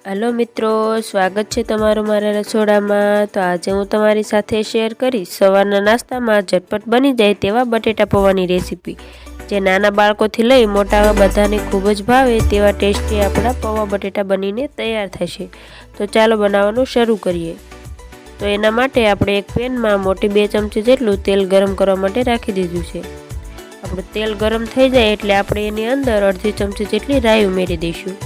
Hello मित्रों, स्वागत है तमारू मारा रसोड़ा। तो आज हूँ तमारी साथे शेर करीश सवारना नास्ता में झटपट बनी जाए तेवा बटेटा पौवानी रेसिपी, जे नाना बाळकोथी लई मोटा बधाने खूब ज भावे तेवा टेस्टी आपड़ा पौवा बटेटा बनीने तैयार थशे। तो चालो बनाववानुं शरू करीए। तो एना माटे आपणे एक पेन में मोटी 2 चमची जेटलुं तेल गरम करवा माटे राखी दीधुं छे। आपणुं तेल गरम थई जाए एटले आपणे एनी अंदर अर्धी चमची जेटली राई उमेरी दईशुं।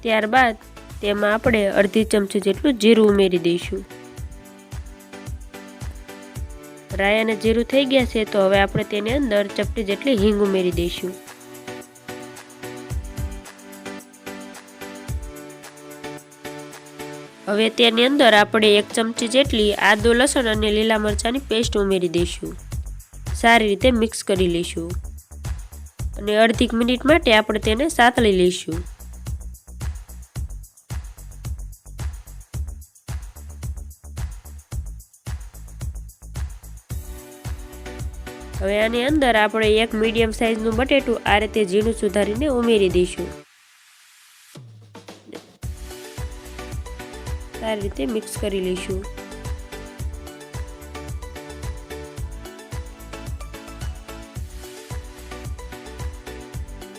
त्यारबाद तेमां आपणे अर्धी चमची जेटलुं जीरुं उमेरी दईशुं। राई अने जीरुं थई गया छे तो हवे आपणे तेनी अंदर चपटी जेटली हींग उमेरी दईशुं। हवे तेनी अंदर आपणे 1 चमची जेटली आदु लसण अने लीला मरचानी पेस्ट उमेरी दईशुं। सारी रीते मिक्स करी लईशुं अने अर्धी मिनिट माटे आपणे तेने सातળી लईशुं। हवे आनी अंदर आपणे 1 मीडियम साइजनुं बटेटું आ रीते झीणું सुधारीने उमेरी दईशुं। सारी रीते मिक्स करी लईशुं।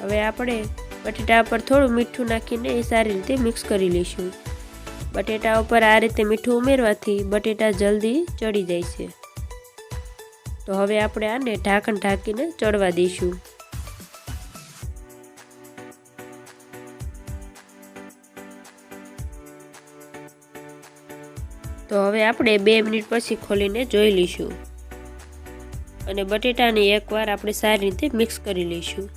हवे आपणे बटेटा पर थोड़ुं मीठुं नाखीने सारी रीते मिक्स करी लईशुं। बटेटा पर आ रीते मीठुं उमेरवाथी बटेटा जल्दी चढ़ी जाय छे। तो हवे आपणे आने ढांकण ढांकीने चढ़वा दईशुं। तो हवे आपणे 2 मिनिट पछी खोलीने जोई लईशुं अने बटेटाने एकवार आपणे सारी रीते मिक्स करी लईशुं।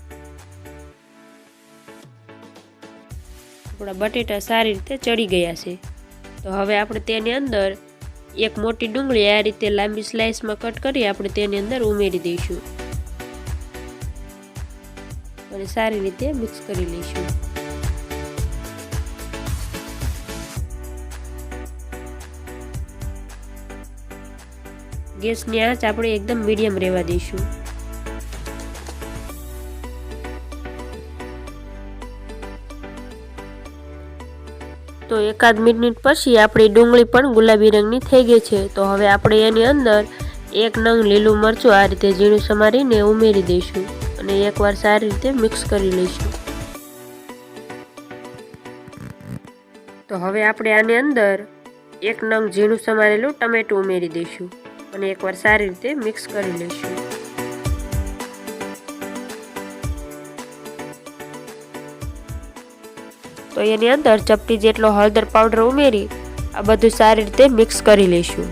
आपणा बटेटा सारी रीते चढ़ी गया छे। तो हवे आपणे तेनी अंदर 1 मोटी डूंगળી आ रीते लांबी स्लाइस में कट करी आपणे तेनी अंदर उमेरी दईशुं अने सारी रीते मिक्स करी लईशुं। गैसनी आंच आपणे एकदम मीडियम रहेवा दईशुं। तो एकाद मिनिट पछी आपणी डूंगળી पण गुलाबी रंगनी थई गई छे। तो हवे आपणे एनी अंदर 1 नंग लीलुं मरचुं आ रीते झीणुं समारीने उमेरी दईशुं अने एकवार सारी रीते मिक्स करी लईशुं। तो हवे आपणे आनी अंदर 1 नंग झीणुं समारेलुं टमेटું उमेरी दईशुं अने एकवार सारी रीते मिक्स करी लईशुं। तो एनी अंदर चपटी जेटलो हळदर पाउडर उमेरी आ बधुं सारी रीते मिक्स करी लईशुं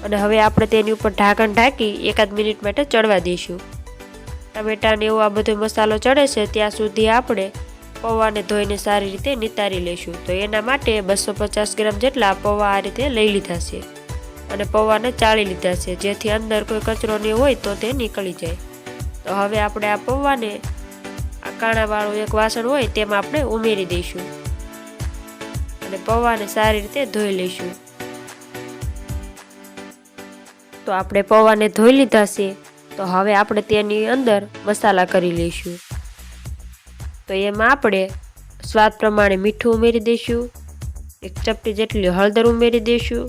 अने हवे आपणे तेनी उपर ढांकण ढांकी एकाद मिनिट माटे चढ़वा दईशुं। टमेटा ने एवो आ बधो मसालो चढ़े छे त्यां सुधी आपणे पौवाने धोईने सारी रीते नितारी लईशुं। तो एना माटे 250 ग्राम जेटला पौवा आ रीते लई लीधा छे अने पौवाने चाળી लीधा छे जेथी अंदर कोई कचरो नहीं होय तो ते निकળી जाय। तो हवे आपणे आ पौवाने काणावाळुं एक वासण होय तेमां आपणे उमेरी दईशुं अने पौवाने सारी रीते धोई लईशुं। तो आपणे पौवाने धोई लीधा छे। तो हवे आपणे तेनी अंदर मसाला करी लईशुं। तो एमां आपणे स्वाद प्रमाणे मीठुं उमेरी दईशुं, 1 चपटी जेटली हळदर उमेरी दईशुं,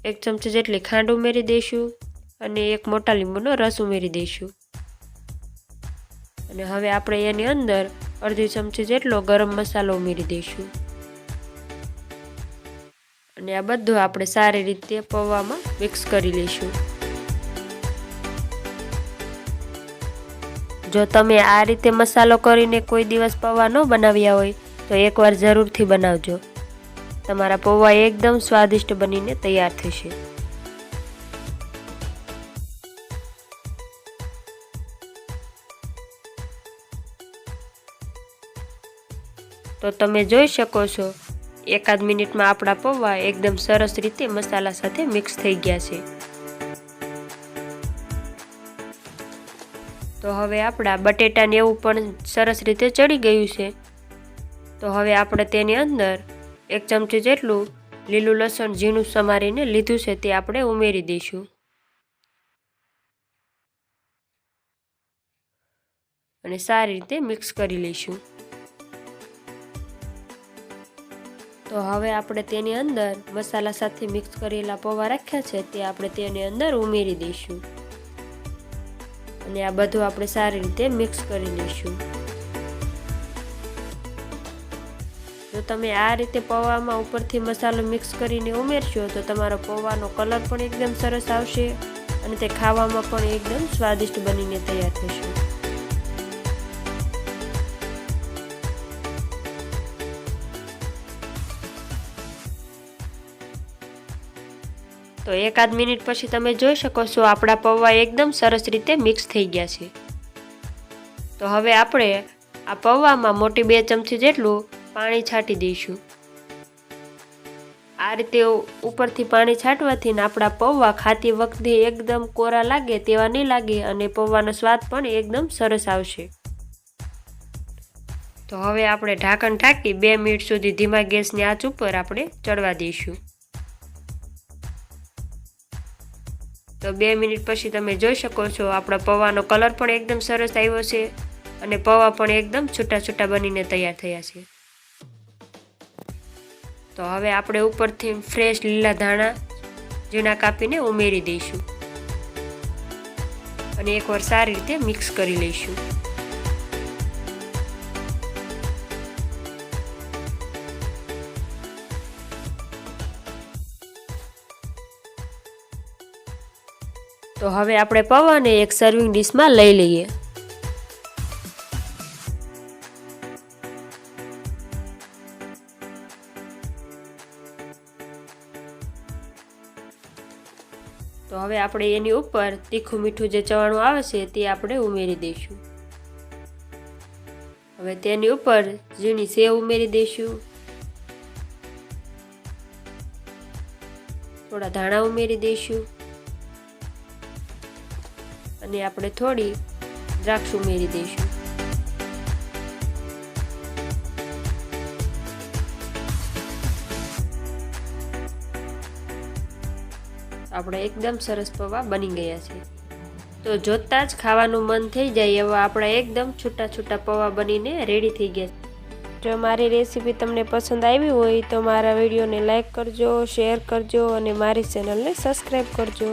1 चमची जेटली खांड उमेरी दईशुं अने 1 मोटा લીંબુનો रस उमेरी दईशुं अने हवे आपणे एनी अंदर अर्धी चमची जेटलो गरम मसालो उमेरी दईशुं अने आ बधुं आपणे सारी रीते पौवामां मिक्स करी लईशुं। जो तमे आ रीते मसालो करीने कोई दिवस पौवा न बनाव्या होय तो एकवार जरूरथी बनावजो। तमारा पौवा एकदम स्वादिष्ट बनीने तैयार थशे। तो तमे जोई शको छो एकाद मिनिट में आपड़ा पौवा एकदम सरस रीते मसाला साथे मिक्स थई गया छे। तो हवे आपड़ा बटेटा ने एवुं पण सरस रीते चढ़ी गयुं छे। तो हवे आपणे तेनी अंदर 1 चमची जेटलुं લીલું લસણ ઝીણું સમારીને લીધું છે તે આપણે ઉમેરી દઈશું। અને સારી રીતે મિક્સ કરી લઈશું। તો હવે આપણે તેની અંદર મસાલા સાથે મિક્સ કરેલા પૌવા રાખ્યા છે તે આપણે તેની અંદર ઉમેરી દઈશું અને આ બધું આપણે સારી રીતે મિક્સ કરી લઈશું। જો તમે આ રીતે પૌવામાં ઉપરથી મસાલો મિક્સ કરીને ઉમેરશો તો તમારો પૌવાનો કલર પણ એકદમ સરસ આવશે અને તે ખાવામાં પણ એકદમ સ્વાદિષ્ટ બનીને તૈયાર થશે। તો એકાદ મિનિટ પછી તમે જોઈ શકો છો આપણા પૌવા એકદમ સરસ રીતે મિક્સ થઈ ગયા છે। તો હવે આપણે આ પૌવામાં મોટી 2 ચમચી જેટલું પાણી છાંટી દઈશું। આ રીતે ઉપરથી પાણી છાંટવાથી આપણા પૌવા ખાતી વખતે એકદમ કોરા લાગે તેવા નહીં લાગે અને પૌવાનો સ્વાદ પણ એકદમ સરસ આવશે। તો હવે આપણે ઢાંકણ ઢાંકી 2 મિનિટ સુધી ધીમા ગેસની આંચ ઉપર આપણે ચડવા દઈશું। તો 2 મિનિટ પછી તમે જોઈ શકો છો આપણા પૌવાનો કલર પણ એકદમ સરસ આવ્યો છે અને પૌવા પણ એકદમ છૂટા છૂટા બનીને તૈયાર થયા છે। તો હવે આપણે ઉપરથી ફ્રેશ લીલા ધાણા ઝીણા કાપીને ઉમેરી દઈશું અને એકવાર સારી રીતે મિક્સ કરી લઈશું। તો હવે આપણે પૌવાને એક સર્વિંગ ડીશમાં લઈ લઈએ। તો હવે આપણે એની ઉપર તીખું મીઠું જે ચવાણું આવે છે તે આપણે ઉમેરી દઈશું। હવે તેની ઉપર ઝીણી સેવ ઉમેરી દઈશું, થોડા ધાણા ઉમેરી દઈશું અને આપણે થોડી દ્રાક્ષ ઉમેરી દઈશું। આપણે એકદમ સરસ પૌવા બની ગયા છે। તો જોતાં જ ખાવાનું મન થઈ જાય એવા આપણા એકદમ છૂટા છૂટા પૌવા બનીને રેડી થઈ ગયા। જો મારી રેસીપી તમને પસંદ આવી હોય તો મારા વિડીયોને લાઈક કરજો, શેર કરજો અને મારી ચેનલને સબસ્ક્રાઈબ કરજો।